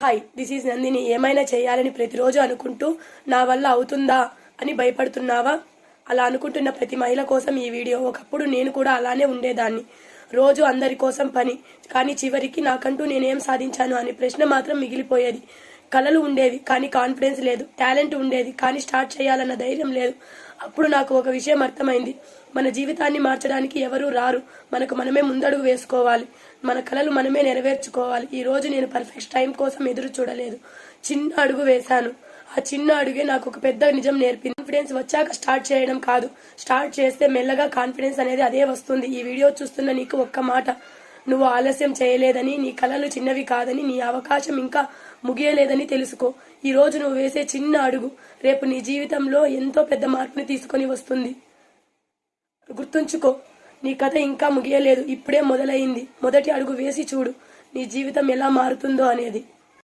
Hi, this is Nandini. ఏమైనా చేయాలని ప్రతిరోజు అనుకుంటూ నా వల్ల అవుతుందా అని భయపడుతున్నావా? అలా అనుకుంటున్న ప్రతి మహిళ కోసం ఈ వీడియో. ఒకప్పుడు నేను కూడా అలానే ఉండేదాన్ని. రోజు అందరి కోసం పని, కానీ చివరికి నాకంటూ నేనేం సాధించాను అనే ప్రశ్న మాత్రం మిగిలిపోయేది. కళలు ఉండేవి కానీ కాన్ఫిడెన్స్ లేదు. టాలెంట్ ఉండేది కానీ స్టార్ట్ చేయాలన్న ధైర్యం లేదు. అప్పుడు నాకు ఒక విషయం అర్థమైంది. మన జీవితాన్ని మార్చడానికి ఎవరూ రారు. మనకు మనమే ముందడుగు వేసుకోవాలి. మన కలలు మనమే నెరవేర్చుకోవాలి. ఈ రోజు నేను పర్ఫెక్ట్ టైం కోసం ఎదురు చూడలేదు. చిన్న అడుగు వేశాను. ఆ చిన్న అడుగే నాకు ఒక పెద్ద నిజం నేర్పింది. కాన్ఫిడెన్స్ వచ్చాక స్టార్ట్ చేయడం కాదు, స్టార్ట్ చేస్తే మెల్లగా కాన్ఫిడెన్స్ అనేది అదే వస్తుంది. ఈ వీడియో చూస్తున్న నీకు ఒక్క మాట. నువ్వు ఆలస్యం చేయలేదని, నీ కలలు చిన్నవి కాదని, నీ అవకాశం ఇంకా ముగియలేదని తెలుసుకో. ఈ రోజు నువ్వు వేసే చిన్న అడుగు రేపు నీ జీవితంలో ఎంతో పెద్ద మార్పుని తీసుకొని వస్తుంది. గుర్తుంచుకో, నీ కథ ఇంకా ముగియలేదు, ఇప్పుడే మొదలైంది. మొదటి అడుగు వేసి చూడు, నీ జీవితం ఎలా మారుతుందో అనేది.